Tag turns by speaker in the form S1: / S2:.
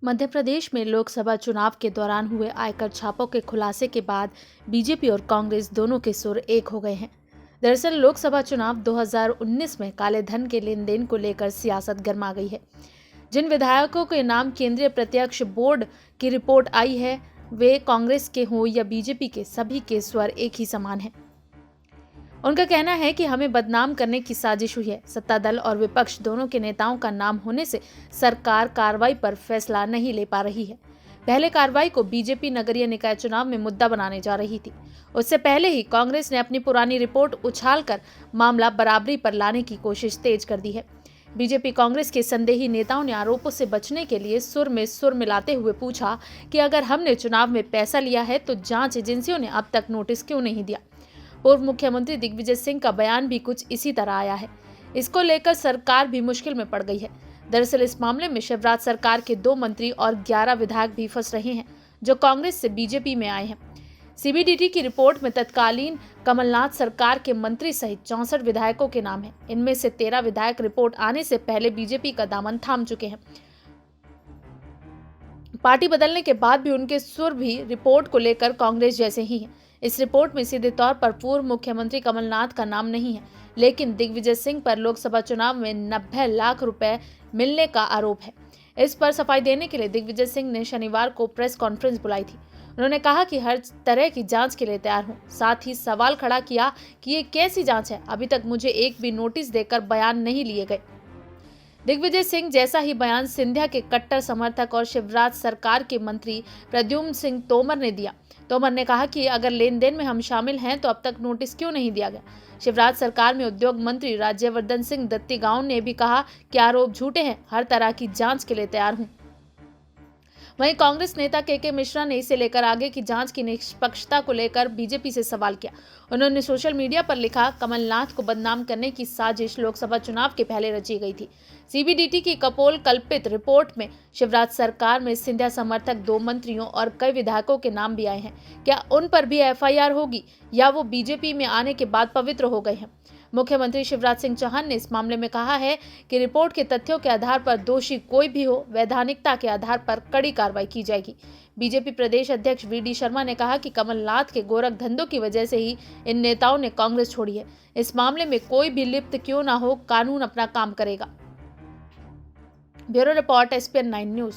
S1: मध्य प्रदेश में लोकसभा चुनाव के दौरान हुए आयकर छापों के खुलासे के बाद बीजेपी और कांग्रेस दोनों के सुर एक हो गए हैं। दरअसल लोकसभा चुनाव 2019 में काले धन के लेन देन को लेकर सियासत गर्मा गई है। जिन विधायकों के नाम केंद्रीय प्रत्यक्ष बोर्ड की रिपोर्ट आई है, वे कांग्रेस के हों या बीजेपी के, सभी के स्वर एक ही समान है। उनका कहना है कि हमें बदनाम करने की साजिश हुई है। सत्ता दल और विपक्ष दोनों के नेताओं का नाम होने से सरकार कार्रवाई पर फैसला नहीं ले पा रही है। पहले कार्रवाई को बीजेपी नगरीय निकाय चुनाव में मुद्दा बनाने जा रही थी। उससे पहले ही कांग्रेस ने अपनी पुरानी रिपोर्ट उछालकर मामला बराबरी पर लाने की कोशिश तेज कर दी है। बीजेपी कांग्रेस के संदेही नेताओं ने आरोपों से बचने के लिए सुर में सुर मिलाते हुए पूछा कि अगर हमने चुनाव में पैसा लिया है तो जांच एजेंसियों ने अब तक नोटिस क्यों नहीं दिया। पूर्व मुख्यमंत्री दिग्विजय सिंह का बयान भी कुछ इसी तरह आया है। इसको लेकर सरकार भी मुश्किल में पड़ गई है। दरअसल इस मामले में शिवराज सरकार के 2 मंत्री और 11 विधायक भी फंस रहे हैं, जो कांग्रेस से बीजेपी में आए हैं। सीबीडीटी की रिपोर्ट में तत्कालीन कमलनाथ सरकार के मंत्री सहित 64 विधायकों के नाम हैं। इनमें से 13 विधायक रिपोर्ट आने से पहले बीजेपी का दामन थाम चुके हैं। पार्टी बदलने के बाद भी उनके सुर भी रिपोर्ट को लेकर कांग्रेस जैसे ही हैं। इस रिपोर्ट में सीधे तौर पर पूर्व मुख्यमंत्री कमलनाथ का नाम नहीं है, लेकिन दिग्विजय सिंह पर लोकसभा चुनाव में 90 लाख रुपए मिलने का आरोप है। इस पर सफाई देने के लिए दिग्विजय सिंह ने शनिवार को प्रेस कॉन्फ्रेंस बुलाई थी। उन्होंने कहा कि हर तरह की जांच के लिए तैयार हूं। साथ ही सवाल खड़ा किया कि ये कैसी जांच है, अभी तक मुझे एक भी नोटिस देकर बयान नहीं लिए गए। दिग्विजय सिंह जैसा ही बयान सिंधिया के कट्टर समर्थक और शिवराज सरकार के मंत्री प्रद्युम्न सिंह तोमर ने दिया। तोमर ने कहा कि अगर लेन देन में हम शामिल हैं तो अब तक नोटिस क्यों नहीं दिया गया। शिवराज सरकार में उद्योग मंत्री राज्यवर्धन सिंह दत्तीगांव ने भी कहा कि आरोप झूठे हैं, हर तरह की जांच के लिए तैयार हूं। वहीं कांग्रेस नेता के मिश्रा ने इसे लेकर आगे की जांच की निष्पक्षता को लेकर बीजेपी से सवाल किया। उन्होंने सोशल मीडिया पर लिखा, कमलनाथ को बदनाम करने की साजिश लोकसभा चुनाव के पहले रची गई थी। सीबीडीटी की कपोल कल्पित रिपोर्ट में शिवराज सरकार में सिंधिया समर्थक 2 मंत्रियों और कई विधायकों के नाम भी आए हैं। क्या उन पर भी एफआईआर होगी या वो बीजेपी में आने के बाद पवित्र हो गए हैं? मुख्यमंत्री शिवराज सिंह चौहान ने इस मामले में कहा है कि रिपोर्ट के तथ्यों के आधार पर दोषी कोई भी हो, वैधानिकता के आधार पर कड़ी कार्रवाई की जाएगी। बीजेपी प्रदेश अध्यक्ष वीडी शर्मा ने कहा कि कमलनाथ के गोरख धंधों की वजह से ही इन नेताओं ने कांग्रेस छोड़ी है। इस मामले में कोई भी लिप्त क्यों ना हो, कानून अपना काम करेगा। Bureau report, SPN 9 news.